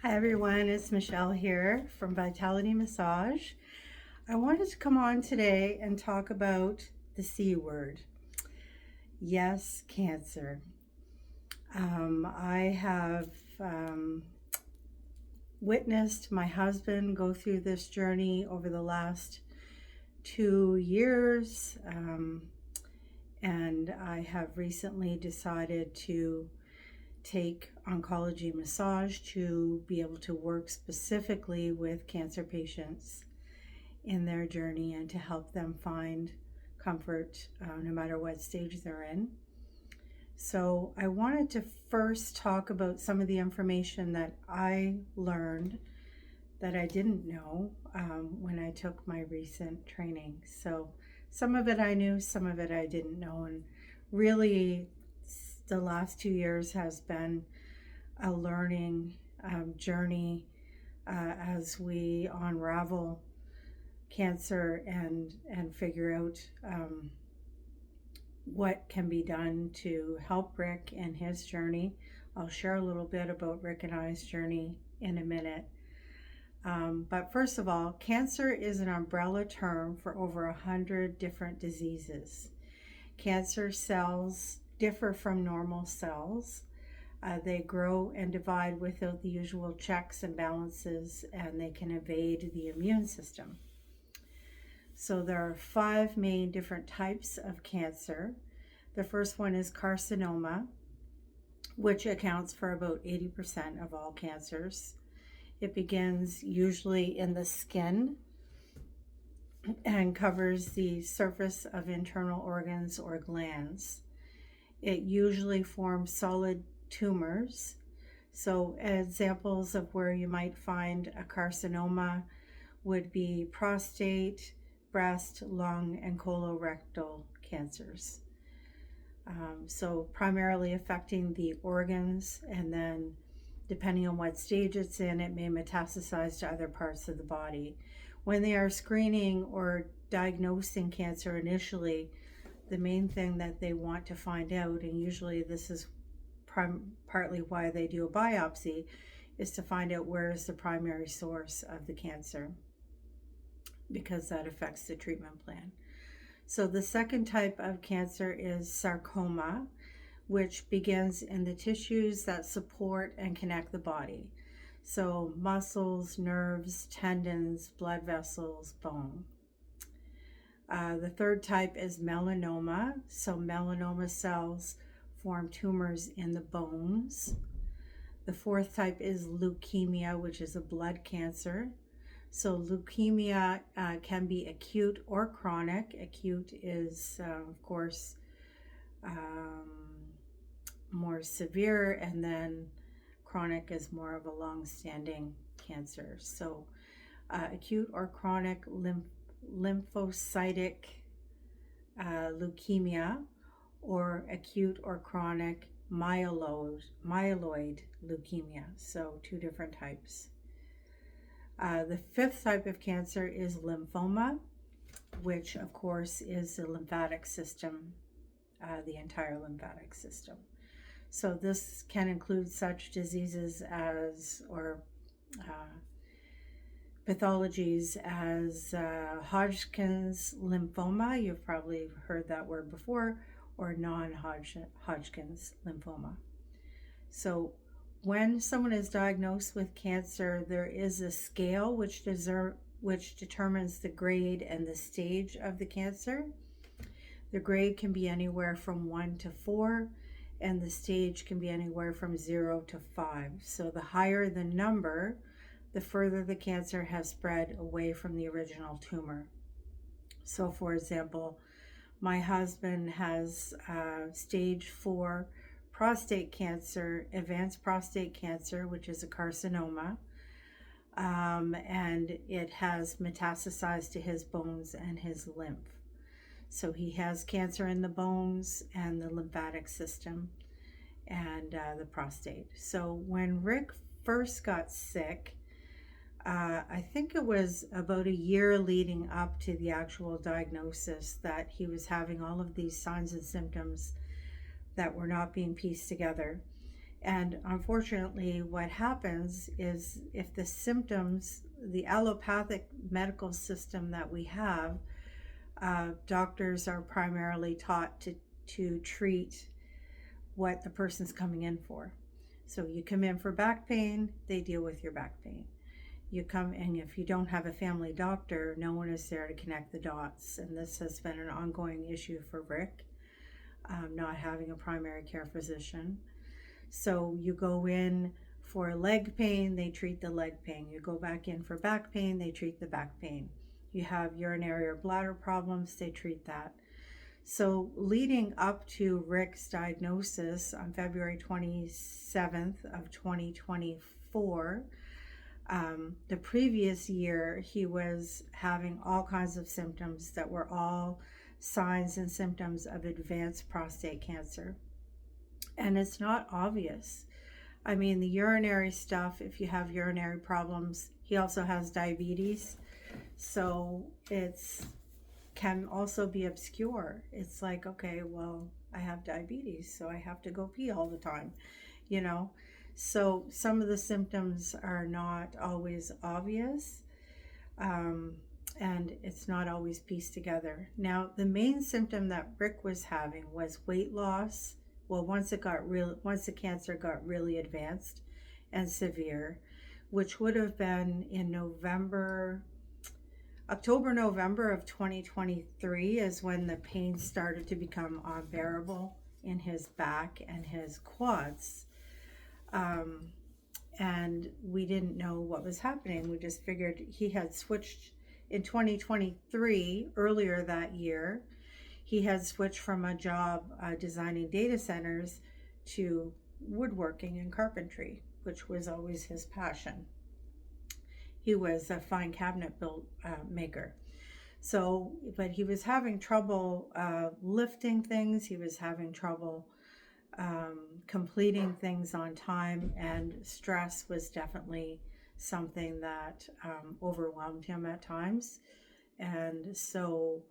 Hi everyone, it's Michelle here from Vitality Massage. I wanted to come on today and talk about the C word. Yes, cancer. I have witnessed my husband go through this journey over the last 2 years, and I have recently decided to take oncology massage to be able to work specifically with cancer patients in their journey and to help them find comfort no matter what stage they're in. So I wanted to first talk about some of the information that I learned that I didn't know when I took my recent training. So some of it I knew, some of it I didn't know, and really the last 2 years has been a learning journey as we unravel cancer and figure out what can be done to help Rick in his journey. I'll share a little bit about Rick and I's journey in a minute. But first of all, cancer is an umbrella term for over 100 different diseases. Cancer cells differ from normal cells. They grow and divide without the usual checks and balances, and they can evade the immune system. So there are 5 main different types of cancer. The first one is carcinoma, which accounts for about 80% of all cancers. It begins usually in the skin and covers the surface of internal organs or glands. It usually forms solid tumors. So examples of where you might find a carcinoma would be prostate, breast, lung, and colorectal cancers. So primarily affecting the organs, and then depending on what stage it's in, it may metastasize to other parts of the body. When they are screening or diagnosing cancer initially, the main thing that they want to find out, and usually this is partly why they do a biopsy, is to find out where is the primary source of the cancer, because that affects the treatment plan. So the second type of cancer is sarcoma, which begins in the tissues that support and connect the body. So muscles, nerves, tendons, blood vessels, bone. The third type is melanoma. So melanoma cells form tumors in the bones. The fourth type is leukemia, which is a blood cancer. So leukemia can be acute or chronic. Acute is, of course, more severe, and then chronic is more of a long-standing cancer. So acute or chronic lymphocytic leukemia, or acute or chronic myeloid leukemia. So 2 different types. The fifth type of cancer is lymphoma, which of course is the lymphatic system, the entire lymphatic system. So this can include such diseases as, or pathologies as Hodgkin's lymphoma, you've probably heard that word before, or non-Hodgkin's lymphoma. So when someone is diagnosed with cancer, there is a scale which determines the grade and the stage of the cancer. The grade can be anywhere from 1 to 4, and the stage can be anywhere from 0 to 5. So the higher the number, the further the cancer has spread away from the original tumor. So for example, my husband has stage 4 prostate cancer, advanced prostate cancer, which is a carcinoma, and it has metastasized to his bones and his lymph. So he has cancer in the bones and the lymphatic system and the prostate. So when Rick first got sick, I think it was about a year leading up to the actual diagnosis that he was having all of these signs and symptoms that were not being pieced together. And unfortunately, what happens is if the symptoms, the allopathic medical system that we have, doctors are primarily taught to treat what the person's coming in for. So you come in for back pain, they deal with your back pain. You come in, if you don't have a family doctor, no one is there to connect the dots. And this has been an ongoing issue for Rick, not having a primary care physician. So you go in for leg pain, they treat the leg pain. You go back in for back pain, they treat the back pain. You have urinary or bladder problems, they treat that. So leading up to Rick's diagnosis on February 27th of 2024, the previous year he was having all kinds of symptoms that were all signs and symptoms of advanced prostate cancer. And it's not obvious. I mean, the urinary stuff, if you have urinary problems, he also has diabetes. So it's can also be obscure. It's like, okay, well, I have diabetes, so I have to go pee all the time, you know? So some of the symptoms are not always obvious, um, and it's not always pieced together. Now, the main symptom that Rick was having was weight loss. Well, once the cancer got really advanced and severe, which would have been in October, November of 2023 is when the pain started to become unbearable in his back and his quads. Um, and we didn't know what was happening. We just figured he had switched in 2023, earlier that year. He had switched from a job designing data centers to woodworking and carpentry, which was always his passion. He was a fine cabinet build maker. So, but he was having trouble lifting things. He was having trouble completing things on time, and stress was definitely something that overwhelmed him at times. And so,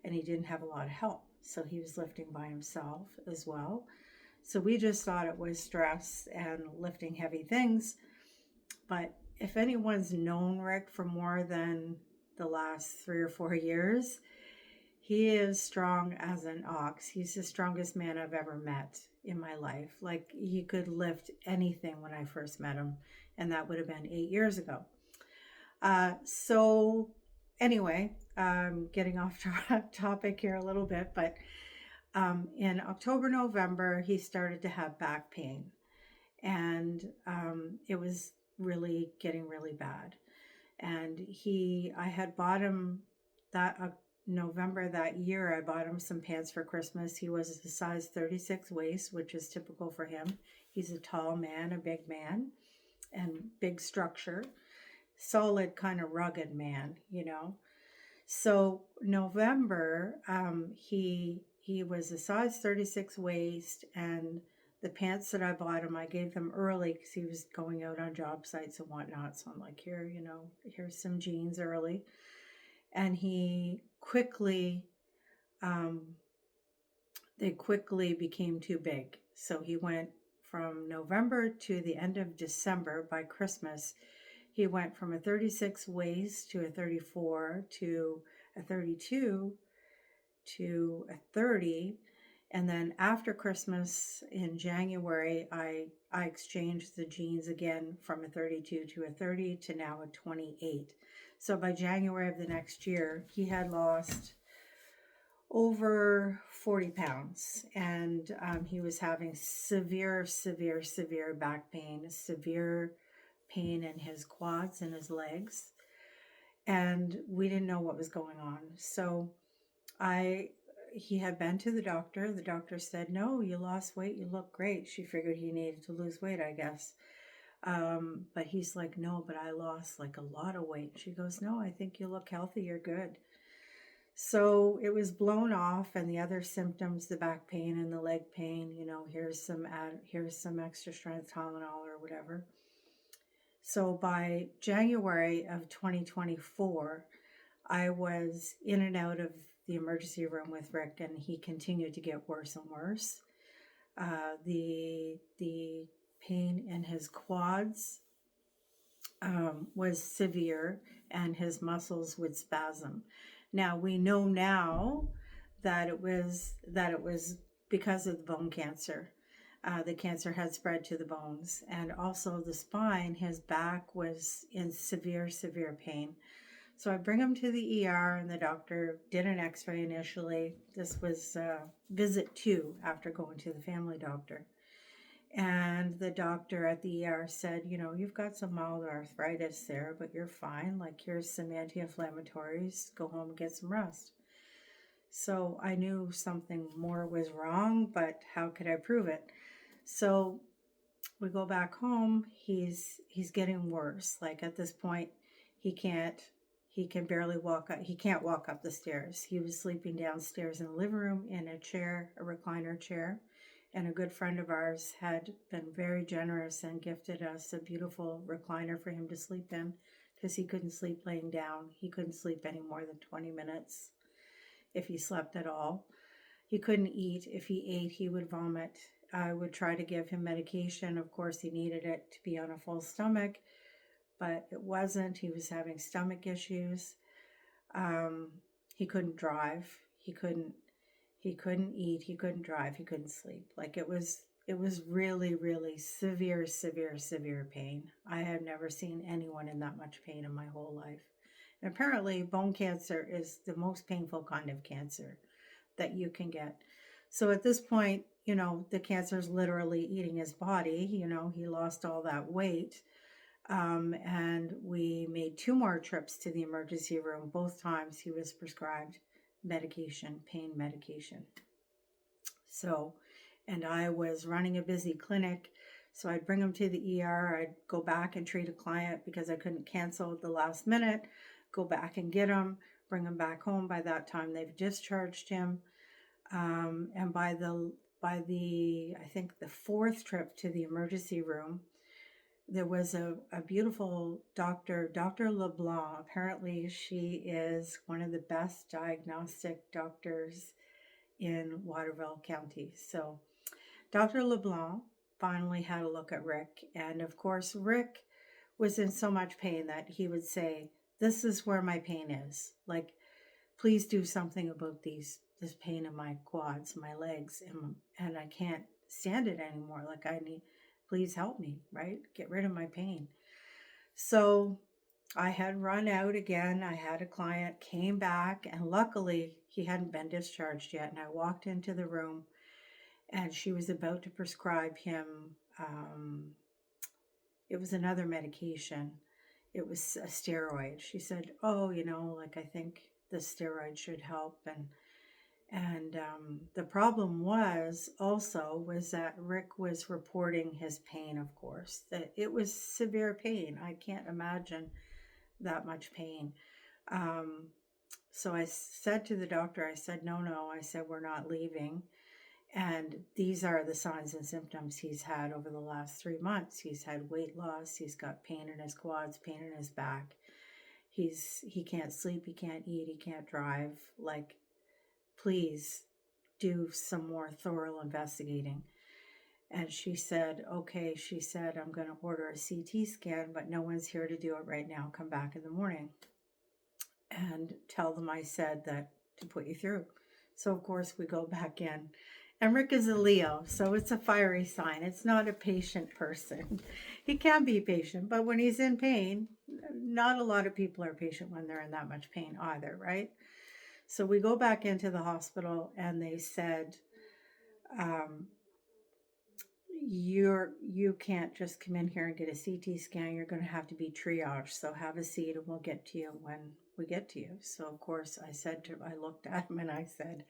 and he didn't have a lot of help. So he was lifting by himself as well. So we just thought it was stress and lifting heavy things. But if anyone's known Rick for more than the last 3 or 4 years, he is strong as an ox. He's the strongest man I've ever met in my life. Like, he could lift anything when I first met him, and that would have been 8 years ago. So anyway, getting off topic here a little bit, but in October, November, he started to have back pain, and it was really getting really bad. And I had bought him that November that year. I bought him some pants for Christmas. He was a size 36 waist, which is typical for him. He's a tall man, a big man, and big structure, solid kind of rugged man, you know. So November, he was a size 36 waist, and the pants that I bought him, I gave them early because he was going out on job sites and whatnot. So I'm like, here, here's some jeans early. And they quickly became too big. So he went from November to the end of December. By Christmas, he went from a 36 waist to a 34 to a 32 to a 30. And then after Christmas in January, I exchanged the jeans again from a 32 to a 30 to now a 28. So by January of the next year, he had lost over 40 pounds, and he was having severe back pain, severe pain in his quads and his legs, and we didn't know what was going on. So he had been to the doctor. The doctor said, no, you lost weight, you look great. She figured he needed to lose weight, I guess. But he's like, no, but I lost like a lot of weight. She goes, no, I think you look healthy, you're good. So it was blown off, and the other symptoms, the back pain and the leg pain, here's some extra strength Tylenol or whatever. So by January of 2024, I was in and out of the emergency room with Rick, and he continued to get worse and worse. The pain in his quads was severe, and his muscles would spasm. Now we know now that it was because of the bone cancer. The cancer had spread to the bones, and also the spine. His back was in severe, severe pain. So I bring him to the ER, and the doctor did an X-ray initially. This was visit 2 after going to the family doctor. And the doctor at the ER said, you've got some mild arthritis there, but you're fine. Like, here's some anti-inflammatories. Go home and get some rest. So I knew something more was wrong, but how could I prove it? So we go back home. He's getting worse. Like, at this point, he can barely walk up. He can't walk up the stairs. He was sleeping downstairs in the living room in a chair, a recliner chair. And a good friend of ours had been very generous and gifted us a beautiful recliner for him to sleep in, because he couldn't sleep laying down. He couldn't sleep any more than 20 minutes if he slept at all. He couldn't eat. If he ate, he would vomit. I would try to give him medication. Of course, he needed it to be on a full stomach, but it wasn't. He was having stomach issues. He couldn't drive. He couldn't eat. He couldn't drive. He couldn't sleep. Like, it was really, really severe, severe, severe pain. I have never seen anyone in that much pain in my whole life. And apparently bone cancer is the most painful kind of cancer that you can get. So at this point, the cancer is literally eating his body. He lost all that weight. And we made 2 more trips to the emergency room. Both times he was prescribed medication, pain medication. So, and I was running a busy clinic. So I'd bring him to the ER. I'd go back and treat a client because I couldn't cancel at the last minute. Go back and get him, bring him back home. By that time, they've discharged him. And by the I think the 4th trip to the emergency room, there was a beautiful doctor, Dr. LeBlanc. Apparently, she is one of the best diagnostic doctors in Waterville County. So Dr. LeBlanc finally had a look at Rick. And of course, Rick was in so much pain that he would say, "This is where my pain is. Like, please do something about this pain in my quads, my legs, and I can't stand it anymore. Like, please help me, right? Get rid of my pain." So I had run out again. I had a client, came back, and luckily he hadn't been discharged yet. And I walked into the room, and she was about to prescribe him. It was another medication. It was a steroid. She said, "Oh, like, I think the steroid should help." And the problem was that Rick was reporting his pain, of course, that it was severe pain. I can't imagine that much pain. So I said to the doctor, I said, no, I said, "We're not leaving. And these are the signs and symptoms he's had over the last 3 months. He's had weight loss. He's got pain in his quads, pain in his back. He can't sleep. He can't eat. He can't drive. Like, please do some more thorough investigating." And she said, "Okay." She said, "I'm going to order a CT scan, but no one's here to do it right now. Come back in the morning and tell them I said that to put you through." So of course we go back in. And Rick is a Leo, so it's a fiery sign. It's not a patient person. He can be patient, but when he's in pain, not a lot of people are patient when they're in that much pain either, right? So we go back into the hospital, and they said, you can't just come in here and get a CT scan. You're going to have to be triaged. So have a seat, and we'll get to you when we get to you. So of course I looked at him and I said,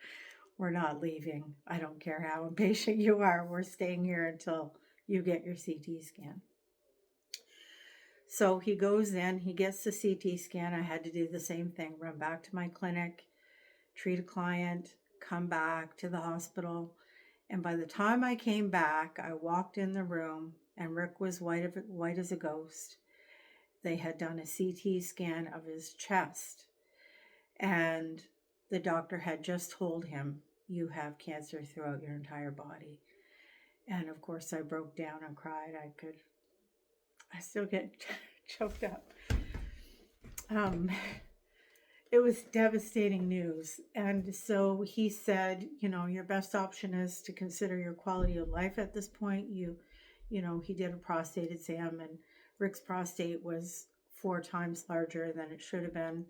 "We're not leaving. I don't care how impatient you are. We're staying here until you get your CT scan." So he goes in, he gets the CT scan. I had to do the same thing, run back to my clinic, treat a client, come back to the hospital. And by the time I came back, I walked in the room, and Rick was white as a ghost. They had done a CT scan of his chest, and the doctor had just told him, "You have cancer throughout your entire body." And of course, I broke down and cried. I still get choked up. Um, it was devastating news. And so he said, your best option is to consider your quality of life at this point. He did a prostate exam, and Rick's prostate was 4 times larger than it should have been.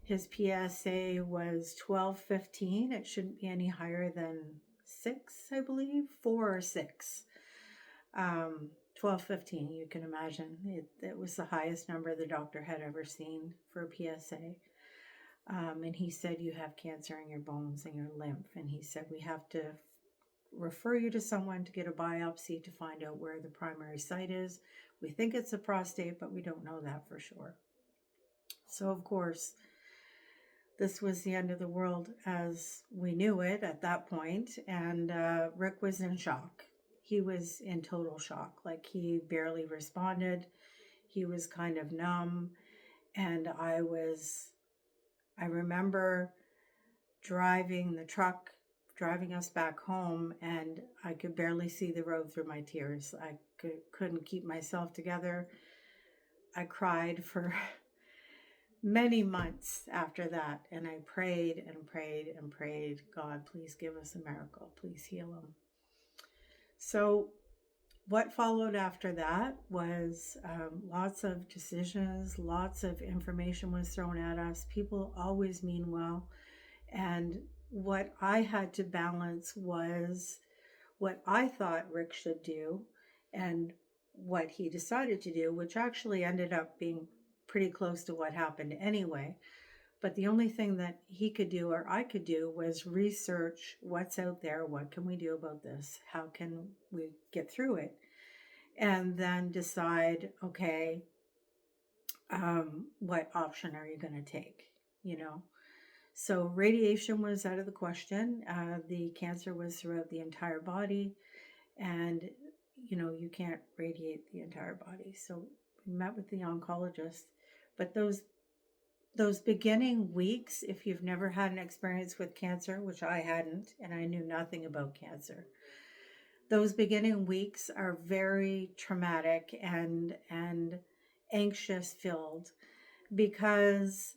His PSA was 1215. It shouldn't be any higher than 6, I believe, 4 or 6. 1215, you can imagine. It was the highest number the doctor had ever seen for a PSA. And he said, you have cancer in your bones and your lymph. And he said, we have to refer you to someone to get a biopsy to find out where the primary site is. We think it's the prostate, but we don't know that for sure. So, of course, this was the end of the world as we knew it at that point. And Rick was in shock. He was in total shock. Like, he barely responded. He was kind of numb. And I remember driving us back home, and I could barely see the road through my tears. I couldn't keep myself together. I cried for many months after that, and I prayed and prayed and prayed, God, please give us a miracle. Please heal him. So what followed after that was lots of decisions, lots of information was thrown at us. People always mean well. And what I had to balance was what I thought Rick should do and what he decided to do, which actually ended up being pretty close to what happened anyway. But the only thing that he could do or I could do was research what's out there. What can we do about this? How can we get through it? And then decide, okay, what option are you going to take? So radiation was out of the question. The cancer was throughout the entire body, and you can't radiate the entire body. So we met with the oncologist, but those beginning weeks, if you've never had an experience with cancer, which I hadn't, and I knew nothing about cancer, those beginning weeks are very traumatic and anxious filled, because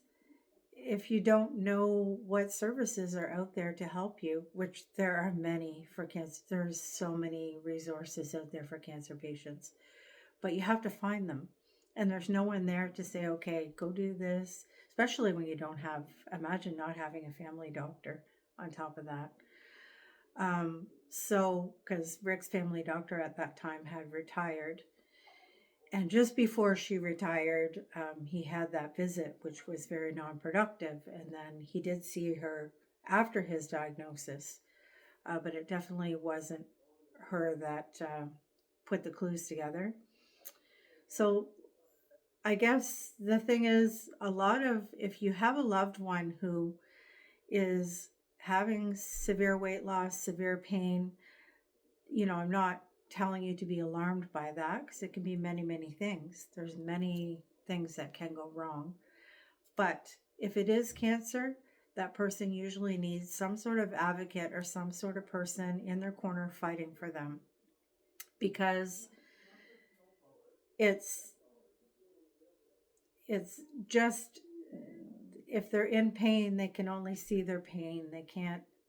if you don't know what services are out there to help you, which there are many for cancer, there's so many resources out there for cancer patients, but you have to find them. And there's no one there to say, okay, go do this, especially when you don't have, imagine not having a family doctor on top of that. So, because Rick's family doctor at that time had retired. And just before she retired, he had that visit, which was very non-productive. And then he did see her after his diagnosis, but it definitely wasn't her that put the clues together. So I guess the thing is, if you have a loved one who is having severe weight loss, severe pain, I'm not telling you to be alarmed by that, because it can be many, many things. There's many things that can go wrong. But if it is cancer, that person usually needs some sort of advocate or some sort of person in their corner fighting for them, because it's just, if they're in pain, they can only see their pain.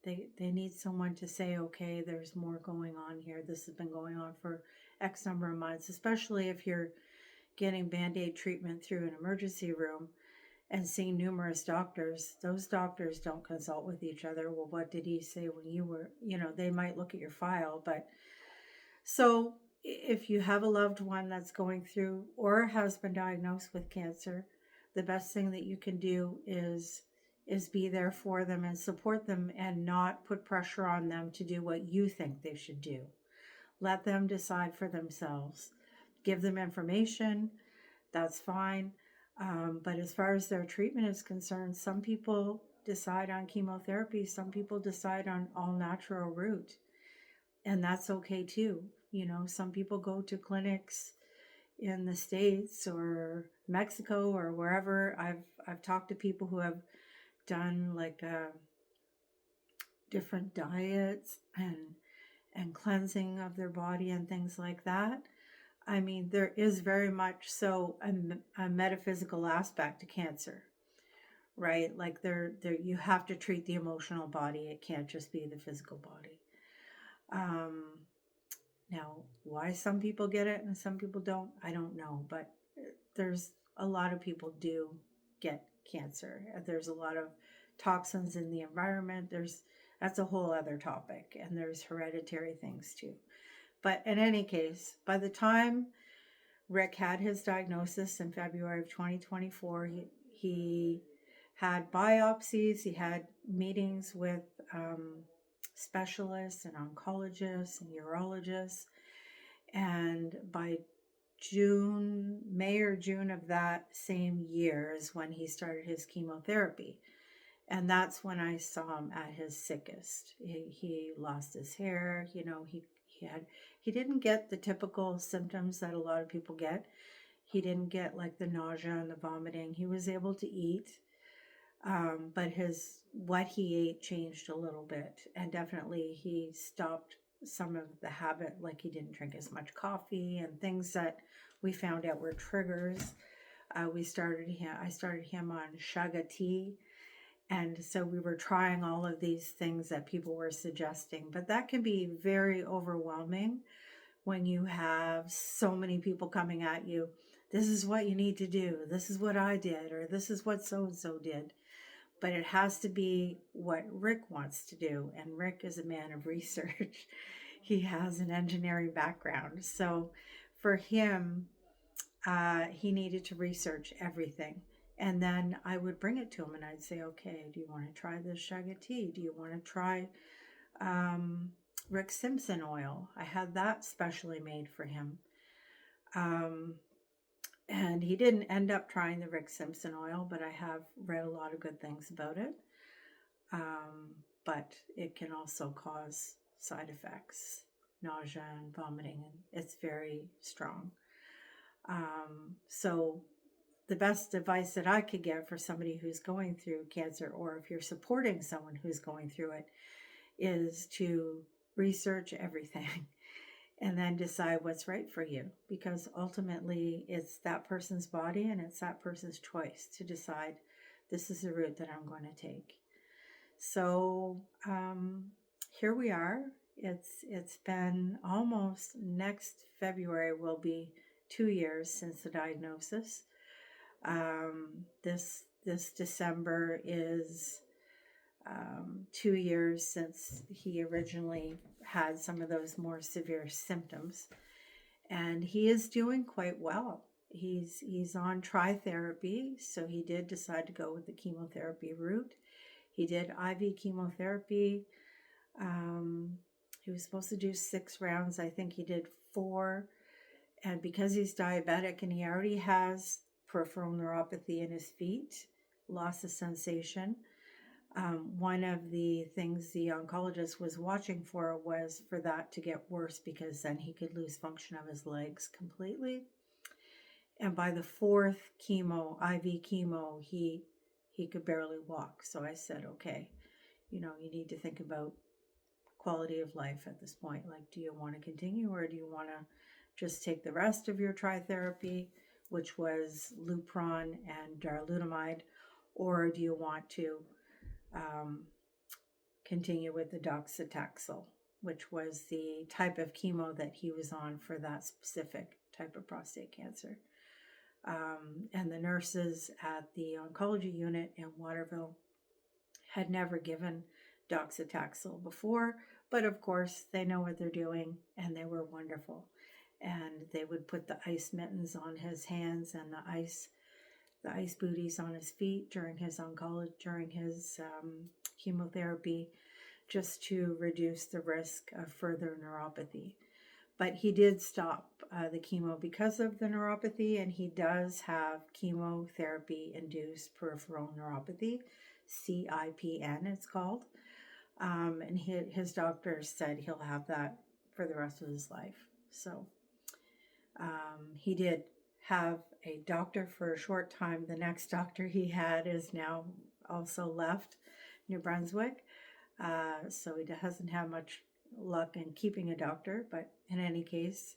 They need someone to say, okay, there's more going on here. This has been going on for X number of months, especially if you're getting Band-Aid treatment through an emergency room and seeing numerous doctors. Those doctors don't consult with each other. Well, what did he say when you were, they might look at your file. But so if you have a loved one that's going through or has been diagnosed with cancer, the best thing that you can do is be there for them and support them, and not put pressure on them to do what you think they should do. Let them decide for themselves. Give them information, that's fine. But as far as their treatment is concerned, some people decide on chemotherapy, some people decide on all natural route, and that's okay too. Some people go to clinics in the States or Mexico or wherever. I've talked to people who have done like different diets and cleansing of their body and things like that. I mean, there is very much so a metaphysical aspect to cancer, right? Like there, you have to treat the emotional body. It can't just be the physical body. Um, Now, why some people get it and some people don't, I don't know. But there's a lot of people do get cancer. There's a lot of toxins in the environment. That's a whole other topic, and there's hereditary things too. But in any case, by the time Rick had his diagnosis in February of 2024, he had biopsies, he had meetings with specialists and oncologists and urologists. And by May or June of that same year is when he started his chemotherapy. And that's when I saw him at his sickest. He lost his hair, he didn't get the typical symptoms that a lot of people get. He didn't get like the nausea and the vomiting. He was able to eat, but what he ate changed a little bit, and definitely he stopped some of the habit, like he didn't drink as much coffee and things that we found out were triggers. I started him on shaga tea, and so we were trying all of these things that people were suggesting, but that can be very overwhelming when you have so many people coming at you. This is what you need to do. This is what I did, or this is what so and so did. But it has to be what Rick wants to do. And Rick is a man of research. He has an engineering background. So for him, he needed to research everything. And then I would bring it to him and I'd say, okay, do you want to try this shaga tea? Do you want to try Rick Simpson oil? I had that specially made for him. And he didn't end up trying the Rick Simpson oil, but I have read a lot of good things about it. But it can also cause side effects, nausea and vomiting, and it's very strong. So the best advice that I could give for somebody who's going through cancer, or if you're supporting someone who's going through it, is to research everything and then decide what's right for you, because ultimately it's that person's body and it's that person's choice to decide, this is the route that I'm going to take. So here we are. It's been almost, next February will be 2 years since the diagnosis. This December is 2 years since he originally had some of those more severe symptoms, and he is doing quite well. He's on tritherapy, so he did decide to go with the chemotherapy route. He did IV chemotherapy. He was supposed to do 6 rounds. I think he did 4. And because he's diabetic and he already has peripheral neuropathy in his feet, loss of sensation, one of the things the oncologist was watching for was for that to get worse, because then he could lose function of his legs completely. And by the 4th IV chemo, he could barely walk. So I said, okay, you need to think about quality of life at this point. Like, do you want to continue, or do you want to just take the rest of your tritherapy, which was Lupron and darolutamide, or do you want to continue with the docetaxel, which was the type of chemo that he was on for that specific type of prostate cancer. And the nurses at the oncology unit in Waterville had never given docetaxel before, but of course they know what they're doing, and they were wonderful. And they would put the ice mittens on his hands and the ice booties on his feet during his chemotherapy, just to reduce the risk of further neuropathy. But he did stop the chemo because of the neuropathy, and he does have chemotherapy-induced peripheral neuropathy, CIPN it's called. And his doctor said he'll have that for the rest of his life. So he did have a doctor for a short time. The next doctor he had is now also left New Brunswick. So he doesn't have much luck in keeping a doctor, but in any case,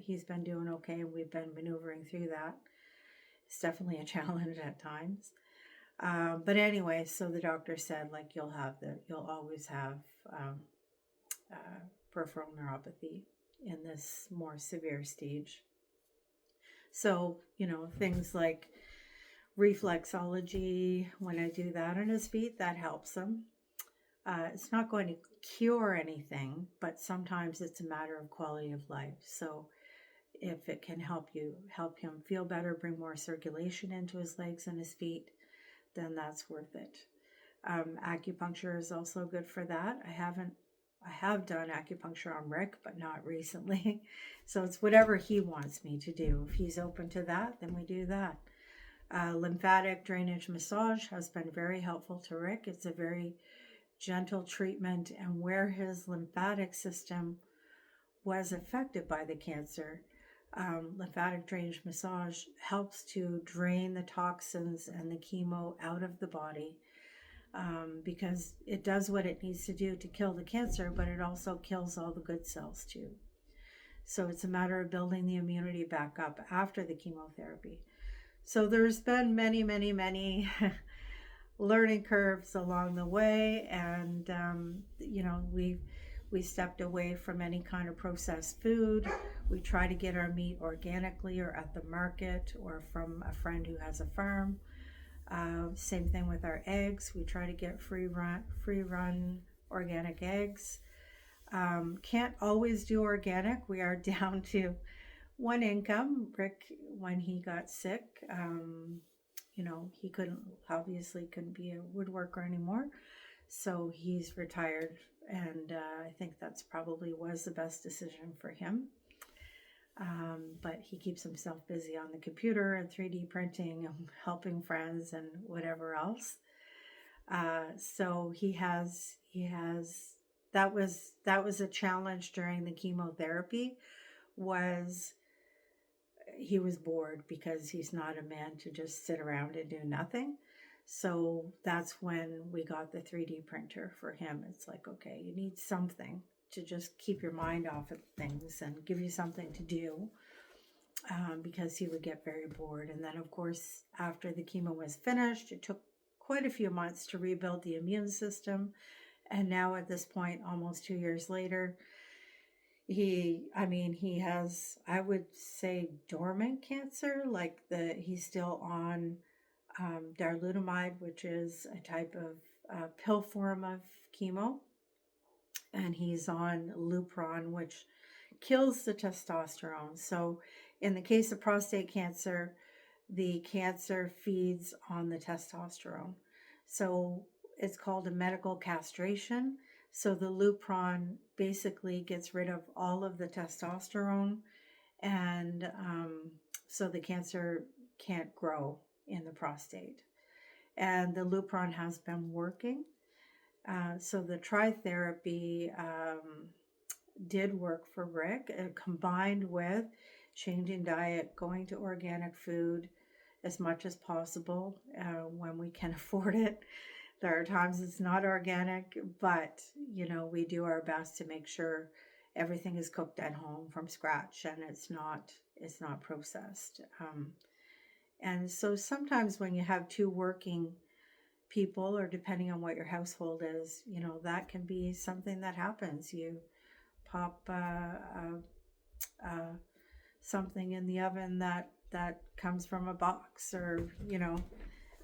he's been doing okay, and we've been maneuvering through that. It's definitely a challenge at times. But anyway, so the doctor said, like, you'll always have um, uh, peripheral neuropathy in this more severe stage. So, things like reflexology, when I do that on his feet, that helps him. It's not going to cure anything, but sometimes it's a matter of quality of life. So if it can help him feel better, bring more circulation into his legs and his feet, then that's worth it. Acupuncture is also good for that. I have done acupuncture on Rick, but not recently. So it's whatever he wants me to do. If he's open to that, then we do that. Lymphatic drainage massage has been very helpful to Rick. It's a very gentle treatment, and where his lymphatic system was affected by the cancer, lymphatic drainage massage helps to drain the toxins and the chemo out of the body, because it does what it needs to do to kill the cancer, but it also kills all the good cells too. So it's a matter of building the immunity back up after the chemotherapy. So there's been many, many, many learning curves along the way, and we stepped away from any kind of processed food. We try to get our meat organically or at the market or from a friend who has a farm. Same thing with our eggs. We try to get free run organic eggs. Can't always do organic. We are down to one income. Rick, when he got sick, he couldn't be a woodworker anymore. So he's retired, and I think that's probably was the best decision for him. But he keeps himself busy on the computer and 3D printing and helping friends and whatever else. So that was a challenge during the chemotherapy. He was bored because he's not a man to just sit around and do nothing. So that's when we got the 3D printer for him. It's like, okay, you need something to just keep your mind off of things and give you something to do, because he would get very bored. And then, of course, after the chemo was finished, it took quite a few months to rebuild the immune system. And now at this point, almost 2 years later, he has, I would say, dormant cancer. He's still on darolutamide, which is a type of pill form of chemo, and he's on Lupron, which kills the testosterone. So in the case of prostate cancer, the cancer feeds on the testosterone. So it's called a medical castration. So the Lupron basically gets rid of all of the testosterone, and so the cancer can't grow in the prostate. And the Lupron has been working. So the tritherapy did work for Rick, combined with changing diet, going to organic food as much as possible when we can afford it. There are times it's not organic, but we do our best to make sure everything is cooked at home from scratch and it's not processed. And so sometimes when you have two working people, or depending on what your household is, that can be something that happens. You pop something in the oven that comes from a box, or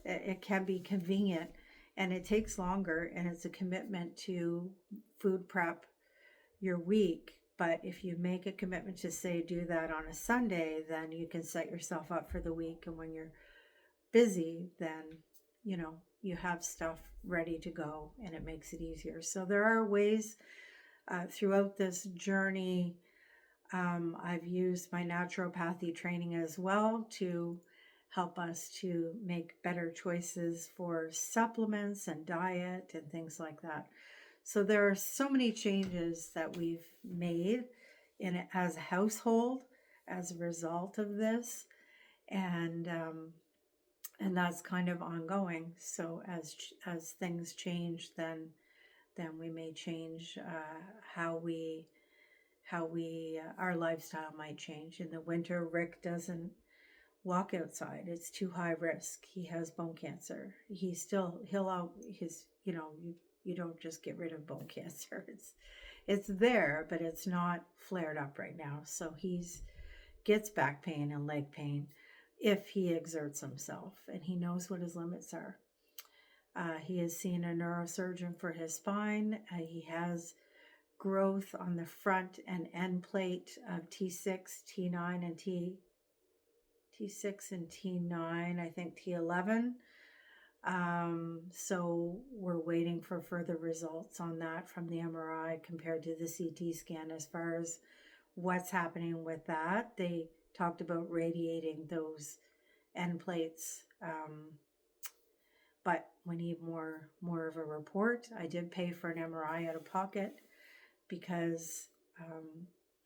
it can be convenient, and it takes longer, and it's a commitment to food prep your week. But if you make a commitment to, say, do that on a Sunday, then you can set yourself up for the week, and when you're busy, then you have stuff ready to go, and it makes it easier. So there are ways throughout this journey. I've used my naturopathy training as well to help us to make better choices for supplements and diet and things like that. So there are so many changes that we've made as a household as a result of this, and that's kind of ongoing. So as things change, then then we may change how we our lifestyle might change. In the winter, Rick doesn't walk outside. It's too high risk. He has bone cancer. He'll out his, you don't just get rid of bone cancer. It's there, but it's not flared up right now. So he's gets back pain and leg pain if he exerts himself, and he knows what his limits are. He has seen a neurosurgeon for his spine. He has growth on the front and end plate of T6, T9, and T6 and T9, I think T11. So we're waiting for further results on that from the MRI compared to the CT scan as far as what's happening with that. They talked about radiating those end plates, but we need more of a report. I did pay for an MRI out of pocket because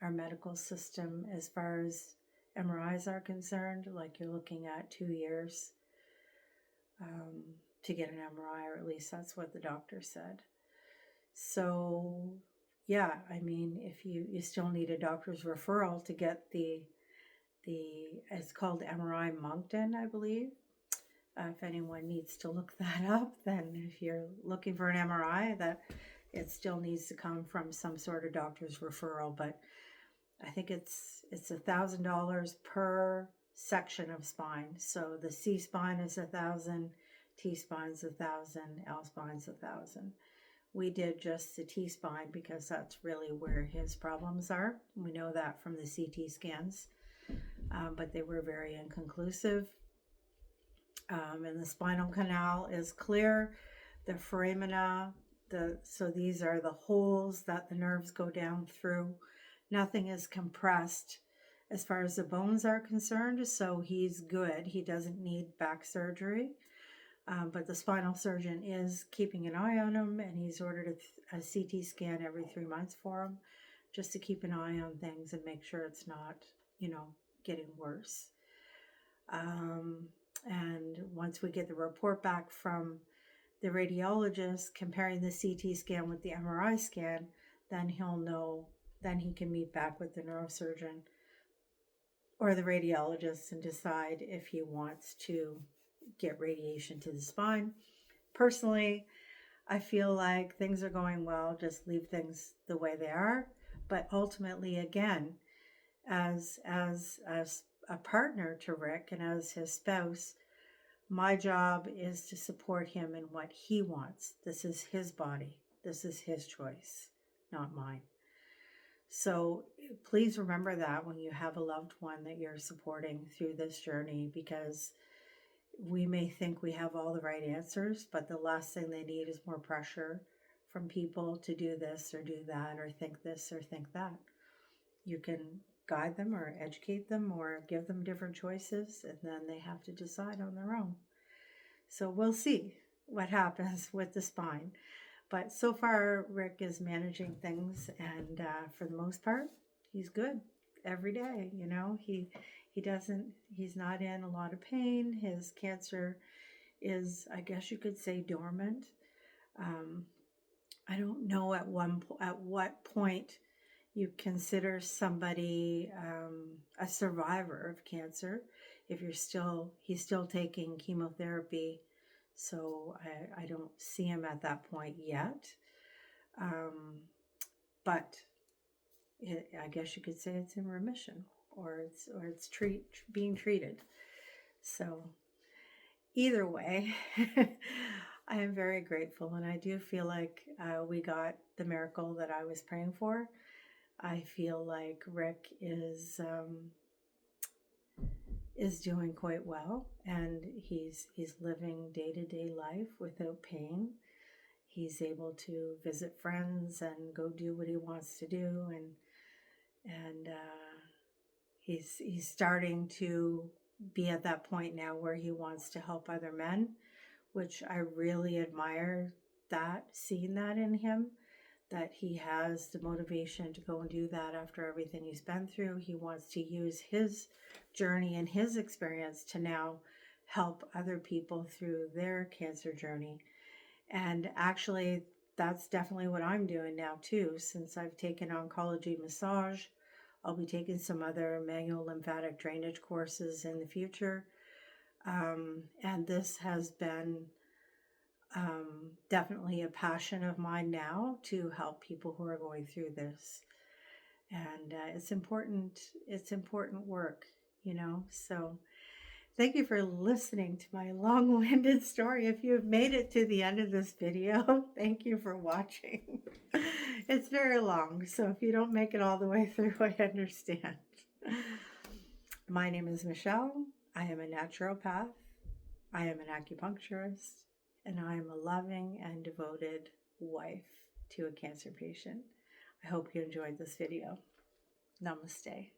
our medical system, as far as MRIs are concerned, like you're looking at 2 years to get an MRI, or at least that's what the doctor said. So yeah, I mean, if you still need a doctor's referral to get the it's called MRI Moncton, I believe. If anyone needs to look that up, then if you're looking for an MRI, that it still needs to come from some sort of doctor's referral. But I think it's $1,000 per section of spine. So the C spine is 1,000, T spine's 1,000, L spine's 1,000. We did just the T spine because that's really where his problems are. We know that from the CT scans, but they were very inconclusive. And the spinal canal is clear. The foramina, so these are the holes that the nerves go down through. Nothing is compressed as far as the bones are concerned, so he's good. He doesn't need back surgery. But the spinal surgeon is keeping an eye on him, and he's ordered a CT scan every 3 months for him, just to keep an eye on things and make sure it's not, getting worse. And once we get the report back from the radiologist comparing the CT scan with the MRI scan, then he'll know, then he can meet back with the neurosurgeon or the radiologist and decide if he wants to get radiation to the spine. Personally, I feel like things are going well, just leave things the way they are. But ultimately, again, as a partner to Rick and as his spouse, my job is to support him in what he wants. This is his body. This is his choice, not mine. So please remember that when you have a loved one that you're supporting through this journey, because we may think we have all the right answers, but the last thing they need is more pressure from people to do this or do that or think this or think that. You can guide them or educate them or give them different choices, and then they have to decide on their own. So we'll see what happens with the spine. But so far, Rick is managing things, and for the most part, he's good every day. He's not in a lot of pain. His cancer is, I guess you could say, dormant. I don't know at what point you consider somebody a survivor of cancer if he's still taking chemotherapy. So I don't see him at that point yet. But I guess you could say it's in remission, or it's being treated. So either way, I am very grateful, and I do feel like we got the miracle that I was praying for. I feel like Rick is doing quite well, and he's living day-to-day life without pain. He's able to visit friends and go do what he wants to do, and he's starting to be at that point now where he wants to help other men, which I really admire, seeing that in him, that he has the motivation to go and do that after everything he's been through. He wants to use his journey and his experience to now help other people through their cancer journey. And actually, that's definitely what I'm doing now too. Since I've taken oncology massage, I'll be taking some other manual lymphatic drainage courses in the future. And this has been definitely a passion of mine now to help people who are going through this. And it's important. It's important work, you know. So thank you for listening to my long-winded story. If you have made it to the end of this video, thank you for watching. It's very long, so if you don't make it all the way through, I understand. My name is Michelle. I am a naturopath. I am an acupuncturist, and I am a loving and devoted wife to a cancer patient. I hope you enjoyed this video. Namaste.